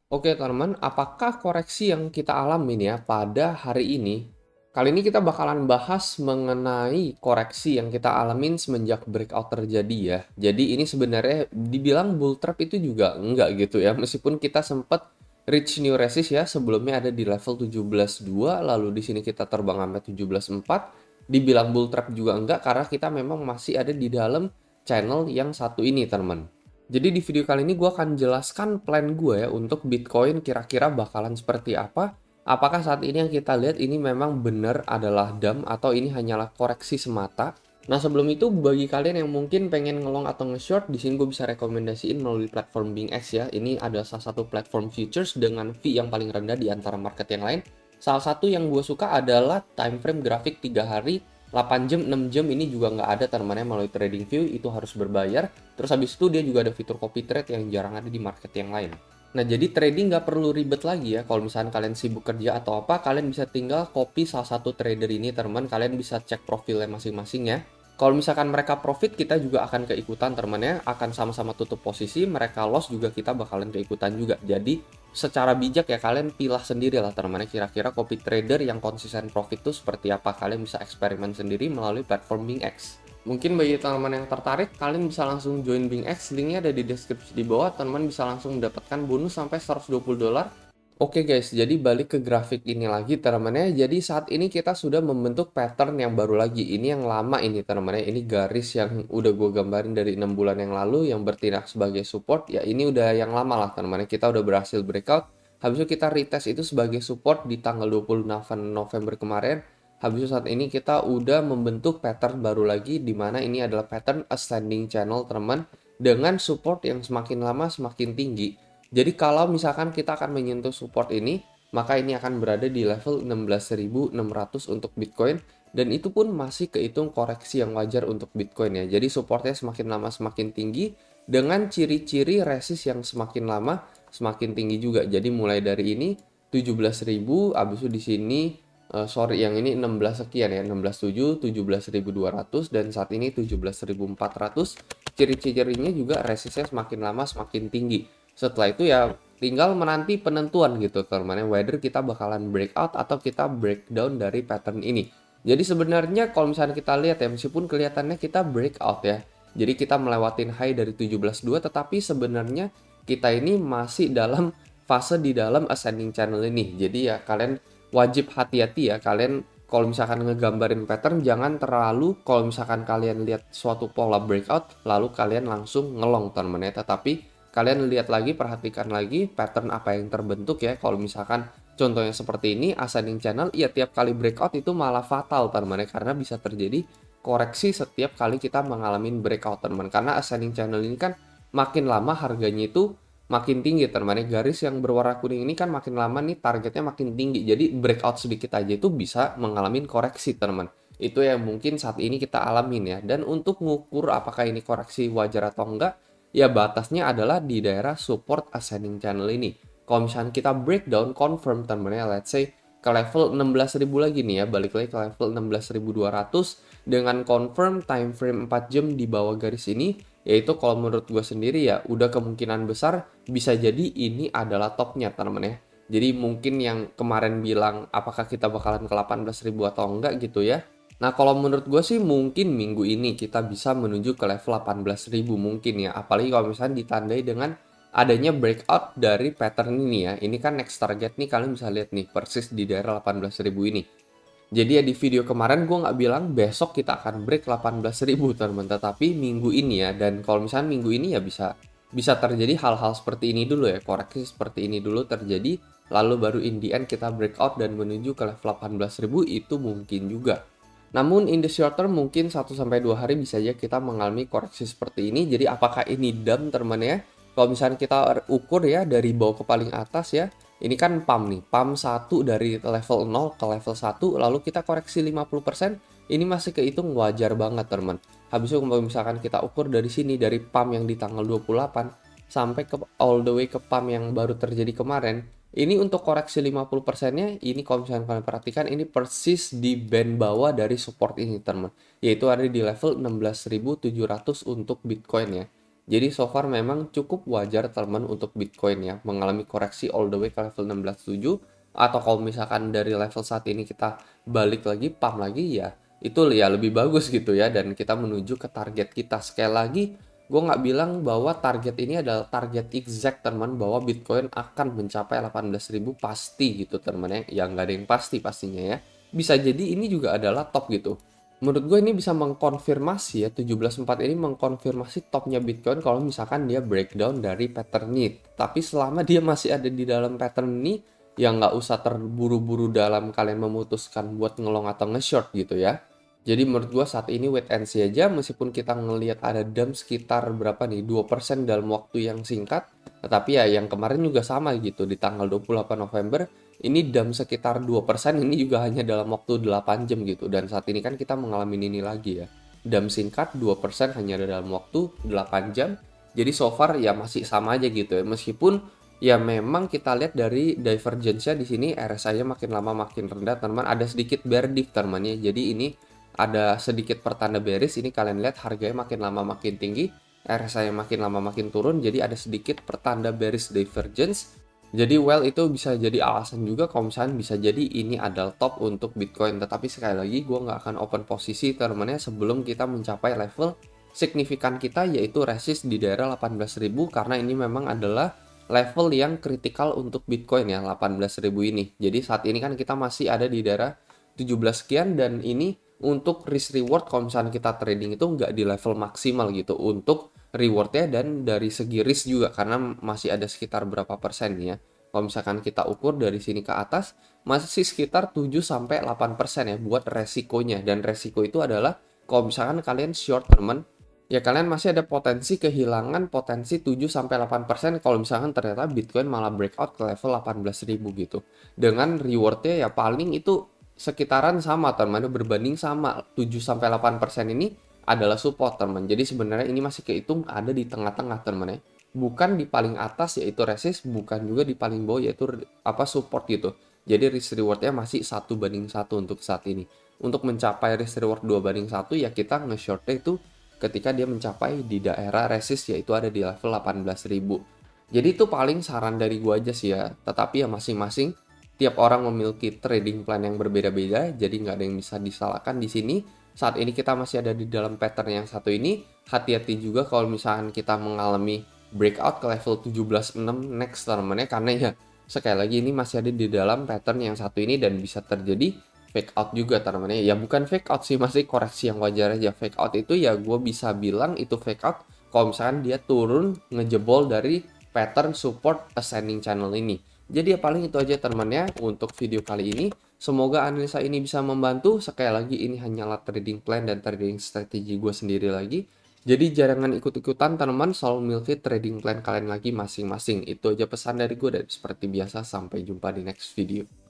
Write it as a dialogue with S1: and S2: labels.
S1: Oke teman, apakah koreksi yang kita alamin ya pada hari ini? Kali ini kita bakalan bahas mengenai koreksi yang kita alamin semenjak breakout terjadi ya. Jadi ini sebenarnya dibilang bull trap itu juga enggak gitu ya. Meskipun kita sempat reach new resist ya, sebelumnya ada di level 17.2, lalu di sini kita terbang sampai 17.4. Dibilang bull trap juga enggak karena kita memang masih ada di dalam channel yang satu ini teman. Jadi di video kali ini gue akan jelaskan plan gue ya untuk Bitcoin kira-kira bakalan seperti apa. Apakah saat ini yang kita lihat ini memang benar adalah dump atau ini hanyalah koreksi semata? Nah sebelum itu bagi kalian yang mungkin pengen ngelong atau nge-short, di sini gue bisa rekomendasiin melalui platform BingX ya. Ini adalah salah satu platform futures dengan fee yang paling rendah di antara market yang lain. Salah satu yang gue suka adalah time frame grafik 3 hari, 8 jam, 6 jam ini juga nggak ada temannya melalui TradingView, itu harus berbayar. Terus habis itu dia juga ada fitur copy trade yang jarang ada di market yang lain. Nah jadi trading nggak perlu ribet lagi ya. Kalau misalnya kalian sibuk kerja atau apa, kalian bisa tinggal copy salah satu trader ini teman. Kalian bisa cek profilnya masing-masing ya. Kalau misalkan mereka profit, kita juga akan keikutan temannya, akan sama-sama tutup posisi, mereka loss juga kita bakalan keikutan juga. Jadi secara bijak ya kalian pilah sendiri lah temannya, kira-kira copy trader yang konsisten profit itu seperti apa. Kalian bisa eksperimen sendiri melalui platform BingX. Mungkin bagi teman-teman yang tertarik, kalian bisa langsung join BingX, linknya ada di deskripsi di bawah, teman-teman bisa langsung mendapatkan bonus sampai $120. Oke guys, jadi balik ke grafik ini lagi teman-teman ya. Jadi saat ini kita sudah membentuk pattern yang baru lagi. Ini yang lama ini teman-teman ya. Ini garis yang udah gue gambarin dari 6 bulan yang lalu yang bertindak sebagai support. Ya ini udah yang lama lah teman-teman ya. Kita udah berhasil breakout. Habis itu kita retest itu sebagai support di tanggal 28 November kemarin. Habis itu saat ini kita udah membentuk pattern baru lagi, di mana ini adalah pattern ascending channel teman-teman, dengan support yang semakin lama semakin tinggi. Jadi kalau misalkan kita akan menyentuh support ini, maka ini akan berada di level 16.600 untuk Bitcoin, dan itu pun masih kehitung koreksi yang wajar untuk Bitcoin ya. Jadi supportnya semakin lama semakin tinggi dengan ciri-ciri resist yang semakin lama semakin tinggi juga. Jadi mulai dari ini 17.000, habis itu di sini sorry yang ini 16 sekian ya, 16.7, 17.200, dan saat ini 17.400. Ciri-cirinya juga resistnya semakin lama semakin tinggi. Setelah itu ya tinggal menanti penentuan gitu teman-teman, whether kita bakalan breakout atau kita breakdown dari pattern ini. Jadi sebenarnya kalau misalnya kita lihat ya, meskipun kelihatannya kita breakout ya, jadi kita melewatin high dari 17.2, tetapi sebenarnya kita ini masih dalam fase di dalam ascending channel ini. Jadi ya kalian wajib hati-hati ya, kalian kalau misalkan ngegambarin pattern jangan terlalu, kalau misalkan kalian lihat suatu pola breakout lalu kalian langsung ngelong teman-teman ya, tetapi kalian lihat lagi, perhatikan lagi pattern apa yang terbentuk ya. Kalau misalkan contohnya seperti ini, ascending channel, ya tiap kali breakout itu malah fatal teman-teman ya, karena bisa terjadi koreksi setiap kali kita mengalami breakout teman-teman. Karena ascending channel ini kan makin lama harganya itu makin tinggi teman-teman ya. Garis yang berwarna kuning ini kan makin lama nih targetnya makin tinggi. Jadi breakout sedikit aja itu bisa mengalami koreksi teman-teman. Itu yang mungkin saat ini kita alamin ya. Dan untuk mengukur apakah ini koreksi wajar atau enggak, ya batasnya adalah di daerah support ascending channel ini. Kalau misalnya kita breakdown confirm teman-teman ya, let's say ke level 16.000 lagi nih ya, balik lagi ke level 16.200 dengan confirm time frame 4 jam di bawah garis ini, yaitu kalau menurut gue sendiri ya udah kemungkinan besar bisa jadi ini adalah topnya teman-teman ya. Jadi mungkin yang kemarin bilang apakah kita bakalan ke 18.000 atau enggak gitu ya. Nah kalau menurut gue sih mungkin minggu ini kita bisa menuju ke level 18.000 mungkin ya. Apalagi kalau misalnya ditandai dengan adanya breakout dari pattern ini ya. Ini kan next target nih, kalian bisa lihat nih persis di daerah 18.000 ini. Jadi ya di video kemarin gue nggak bilang besok kita akan break 18.000 teman-teman, tetapi minggu ini ya. Dan kalau misalnya minggu ini ya bisa terjadi hal-hal seperti ini dulu ya, koreksi seperti ini dulu terjadi, lalu baru in the end kita breakout dan menuju ke level 18.000, itu mungkin juga. Namun in the short term mungkin 1-2 hari bisa aja kita mengalami koreksi seperti ini. Jadi apakah ini dump teman ya? Kalau misalnya kita ukur ya dari bawah ke paling atas ya, ini kan pump nih, pump 1 dari level 0 ke level 1, lalu kita koreksi 50%, ini masih kehitung wajar banget teman. Habis itu kalau misalkan kita ukur dari sini, dari pump yang di tanggal 28, sampai ke all the way ke pump yang baru terjadi kemarin, ini untuk koreksi 50%-nya, ini kalau misalkan kalian perhatikan, ini persis di band bawah dari support ini teman, yaitu ada di level 16.700 untuk Bitcoin ya. Jadi so far memang cukup wajar teman untuk Bitcoin ya mengalami koreksi all the way ke level 16.7, atau kalau misalkan dari level saat ini kita balik lagi pump lagi ya itu ya lebih bagus gitu ya, dan kita menuju ke target kita. Sekali lagi gue nggak bilang bahwa target ini adalah target exact teman, bahwa Bitcoin akan mencapai 18.000 pasti gitu teman ya, yang nggak ada yang pasti pastinya ya. Bisa jadi ini juga adalah top gitu. Menurut gue ini bisa mengkonfirmasi ya, 17.4 ini mengkonfirmasi topnya Bitcoin kalau misalkan dia breakdown dari pattern ini. Tapi selama dia masih ada di dalam pattern ini, ya nggak usah terburu-buru dalam kalian memutuskan buat ngelong atau nge-short gitu ya. Jadi menurut gua saat ini wait and see aja, meskipun kita ngelihat ada dump sekitar berapa nih, 2% dalam waktu yang singkat, tetapi ya yang kemarin juga sama gitu, di tanggal 28 November, ini dump sekitar 2% ini juga hanya dalam waktu 8 jam gitu, dan saat ini kan kita mengalami ini lagi ya. Dump singkat 2% hanya dalam waktu 8 jam, jadi so far ya masih sama aja gitu ya, meskipun ya memang kita lihat dari divergence-nya di sini RSI-nya makin lama makin rendah, teman. Ada sedikit bear dip teman ya. Jadi ini ada sedikit pertanda bearish, ini kalian lihat harganya makin lama makin tinggi, RSI makin lama makin turun, jadi ada sedikit pertanda bearish divergence. Jadi well itu bisa jadi alasan juga kalau misalnya bisa jadi ini adalah top untuk Bitcoin. Tetapi sekali lagi gue nggak akan open posisi teman-teman sebelum kita mencapai level signifikan kita, yaitu resist di daerah 18.000, karena ini memang adalah level yang kritikal untuk Bitcoin ya, 18.000 ini. Jadi saat ini kan kita masih ada di daerah 17 sekian, dan ini untuk risk reward kalau misalnya kita trading itu nggak di level maksimal gitu untuk rewardnya, dan dari segi risk juga karena masih ada sekitar berapa persen ya. Kalau misalkan kita ukur dari sini ke atas masih sekitar 7-8% ya buat resikonya, dan resiko itu adalah kalau misalkan kalian short teman, ya kalian masih ada potensi kehilangan potensi 7-8% kalau misalkan ternyata Bitcoin malah breakout ke level 18.000 gitu. Dengan rewardnya ya paling itu sekitaran sama teman, berbanding sama 7-8% ini adalah support teman. Jadi sebenarnya ini masih kehitung ada di tengah-tengah teman ya. Bukan di paling atas yaitu resist, bukan juga di paling bawah yaitu support gitu. Jadi risk rewardnya masih 1:1 untuk saat ini. Untuk mencapai risk reward 2:1 ya kita nge-shortnya itu ketika dia mencapai di daerah resist, yaitu ada di level 18.000. Jadi itu paling saran dari gua aja sih ya. Tetapi ya masing-masing tiap orang memiliki trading plan yang berbeda-beda, jadi nggak ada yang bisa disalahkan di sini. Saat ini kita masih ada di dalam pattern yang satu ini. Hati-hati juga kalau misalkan kita mengalami breakout ke level 17.6 next termnya, karena ya sekali lagi ini masih ada di dalam pattern yang satu ini dan bisa terjadi fake out juga teman-teman ya. Bukan fake out sih, masih koreksi yang wajar aja. Fake out itu ya gue bisa bilang itu fake out kalau misalkan dia turun ngejebol dari pattern support ascending channel ini. Jadi ya paling itu aja teman-teman ya untuk video kali ini. Semoga analisa ini bisa membantu. Sekali lagi ini hanyalah trading plan dan trading strategi gue sendiri lagi. Jadi jangan ikut-ikutan teman-teman, selalu miliki trading plan kalian lagi masing-masing. Itu aja pesan dari gue, dan seperti biasa sampai jumpa di next video.